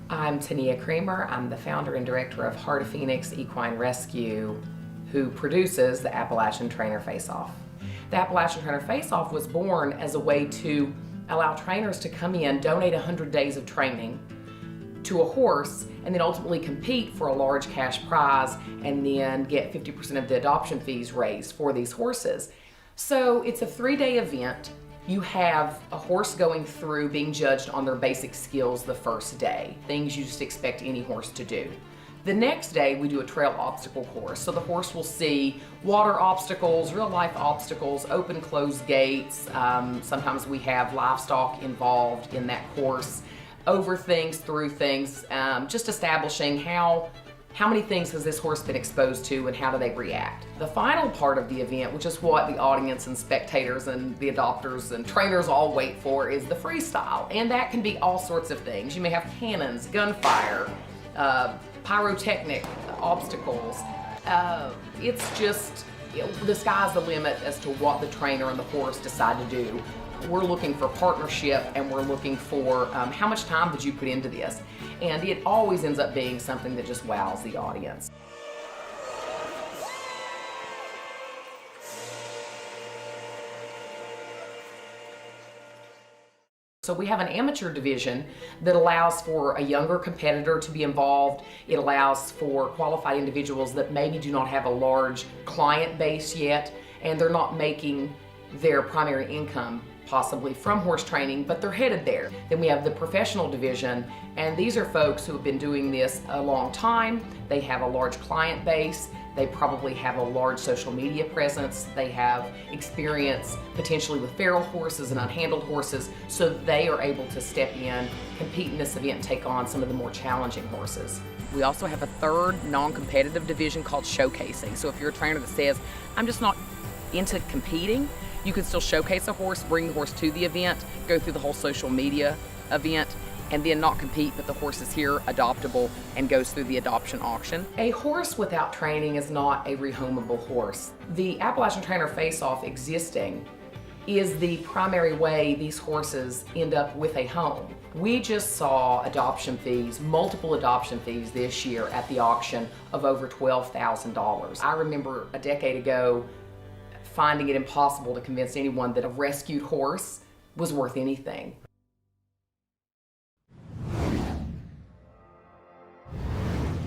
I'm Tania Creamer. I'm the founder and director of Heart of Phoenix Equine Rescue, who produces the Appalachian Trainer Face Off. The Appalachian Trainer Face Off was born as a way to allow trainers to come in, donate 100 days of training to a horse, and then ultimately compete for a large cash prize and then get 50% of the adoption fees raised for these horses. So it's a 3-day event. You have a horse going through being judged on their basic skills the first day, things you just expect any horse to do. The next day we do a trail obstacle course, so the horse will see water obstacles, real life obstacles, open closed gates. Sometimes we have livestock involved in that course, over things, through things, just establishing how many things has this horse been exposed to and how do they react. The final part of the event, which is what the audience and spectators and the adopters and trainers all wait for, is the freestyle. And that can be all sorts of things. You may have cannons, gunfire, pyrotechnic obstacles. It's just, the sky's the limit as to what the trainer and the horse decide to do. We're looking for partnership, and we're looking for how much time did you put into this? And it always ends up being something that just wows the audience. So we have an amateur division that allows for a younger competitor to be involved. It allows for qualified individuals that maybe do not have a large client base yet, and they're not making their primary income possibly from horse training, but they're headed there. Then we have the professional division, and these are folks who have been doing this a long time. They have a large client base. They probably have a large social media presence. They have experience potentially with feral horses and unhandled horses, so they are able to step in, compete in this event, and take on some of the more challenging horses. We also have a third non-competitive division called showcasing. So if you're a trainer that says, I'm just not into competing, you can still showcase a horse, bring the horse to the event, go through the whole social media event, and then not compete, but the horse is here, adoptable, and goes through the adoption auction. A horse without training is not a rehomable horse. The Appalachian Trainer Face Off existing is the primary way these horses end up with a home. We just saw adoption fees, multiple adoption fees this year at the auction of over $12,000. I remember a decade ago finding it impossible to convince anyone that a rescued horse was worth anything.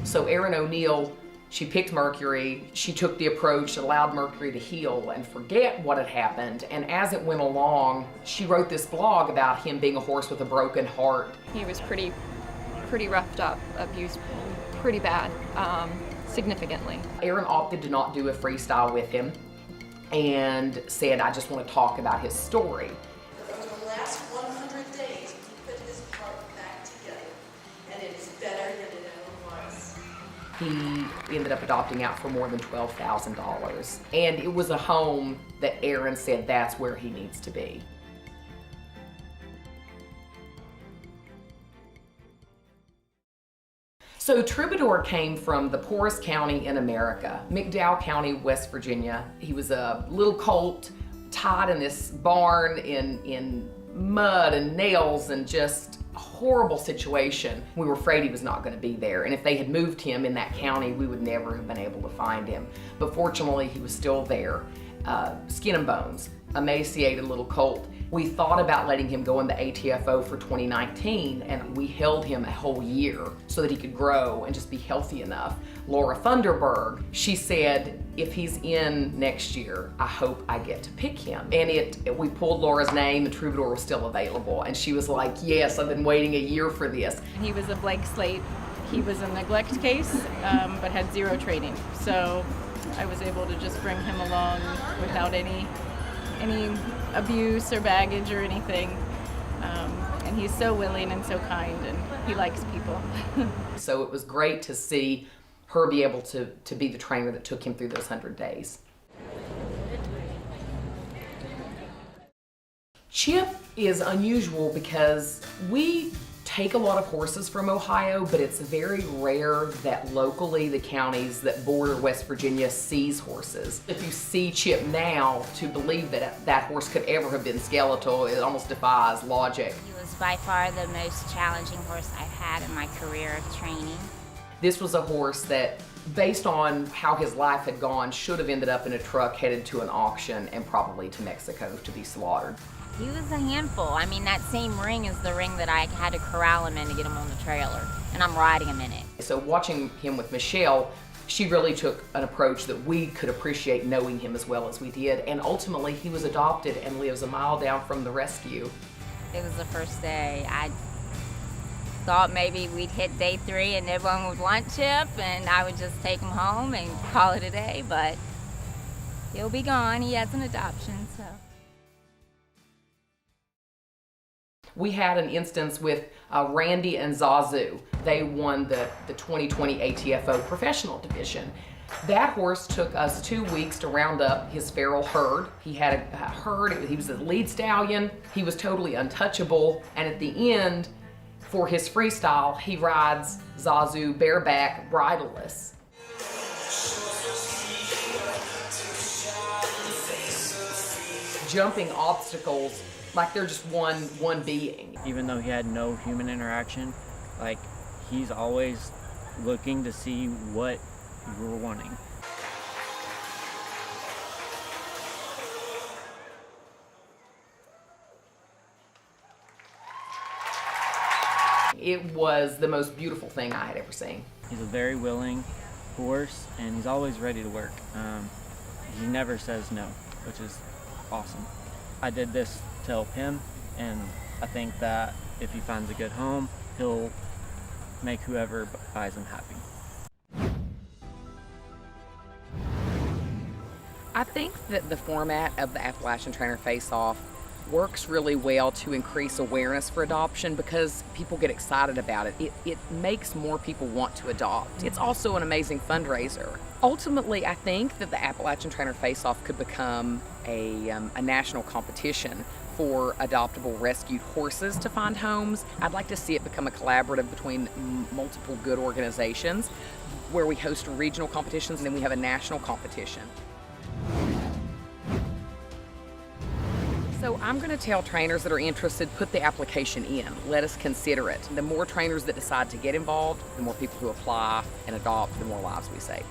So Erin O'Neill, she picked Mercury, she took the approach that allowed Mercury to heal and forget what had happened, and as it went along, she wrote this blog about him being a horse with a broken heart. He was pretty roughed up, abused pretty bad, significantly. Erin opted to not do a freestyle with him and said, I just want to talk about his story. For the last 100 days, he put his heart back together, and it is better than it ever was. He ended up adopting out for more than $12,000. And it was a home that Erin said that's where he needs to be. So Troubadour came from the poorest county in America, McDowell County, West Virginia. He was a little colt tied in this barn in mud and nails and just a horrible situation. We were afraid he was not going to be there, and if they had moved him in that county, we would never have been able to find him. But fortunately, he was still there, skin and bones, emaciated little colt. We thought about letting him go in the ATFO for 2019, and we held him a whole year so that he could grow and just be healthy enough. Laura Thunderberg, she said, if he's in next year, I hope I get to pick him. And we pulled Laura's name, and Troubadour was still available, and she was like, yes, I've been waiting a year for this. He was a blank slate. He was a neglect case, but had zero training. So I was able to just bring him along without any abuse or baggage or anything, and he's so willing and so kind, and he likes people. So it was great to see her be able to be the trainer that took him through those 100 days. Chip is unusual because we take a lot of horses from Ohio, but it's very rare that locally the counties that border West Virginia sees horses. If you see Chip now, to believe that that horse could ever have been skeletal, it almost defies logic. He was by far the most challenging horse I've had in my career of training. This was a horse that, based on how his life had gone, should have ended up in a truck headed to an auction and probably to Mexico to be slaughtered. He was a handful. I mean, that same ring is the ring that I had to corral him in to get him on the trailer, and I'm riding him in it. So watching him with Michelle, she really took an approach that we could appreciate knowing him as well as we did, and ultimately he was adopted and lives a mile down from the rescue. It was the first day. I thought maybe we'd hit day 3 and everyone would want Chip and I would just take him home and call it a day, but he'll be gone. He has an adoption, so. We had an instance with Randy and Zazu. They won the 2020 ATFO professional division. That horse took us 2 weeks to round up his feral herd. He had a herd, he was a lead stallion, he was totally untouchable, and at the end, for his freestyle, he rides Zazu bareback, bridleless. Jumping obstacles like they're just one being. Even though he had no human interaction, like, he's always looking to see what you're wanting. It was the most beautiful thing I had ever seen. He's a very willing horse, and he's always ready to work. He never says no, which is awesome. I did this to help him, and I think that if he finds a good home, he'll make whoever buys him happy. I think that the format of the Appalachian Trainer Face Off works really well to increase awareness for adoption because people get excited about it. It makes more people want to adopt. It's also an amazing fundraiser. Ultimately, I think that the Appalachian Trainer Face Off could become a national competition for adoptable rescued horses to find homes. I'd like to see it become a collaborative between multiple good organizations where we host regional competitions and then we have a national competition. So I'm going to tell trainers that are interested, put the application in. Let us consider it. The more trainers that decide to get involved, the more people who apply and adopt, the more lives we save.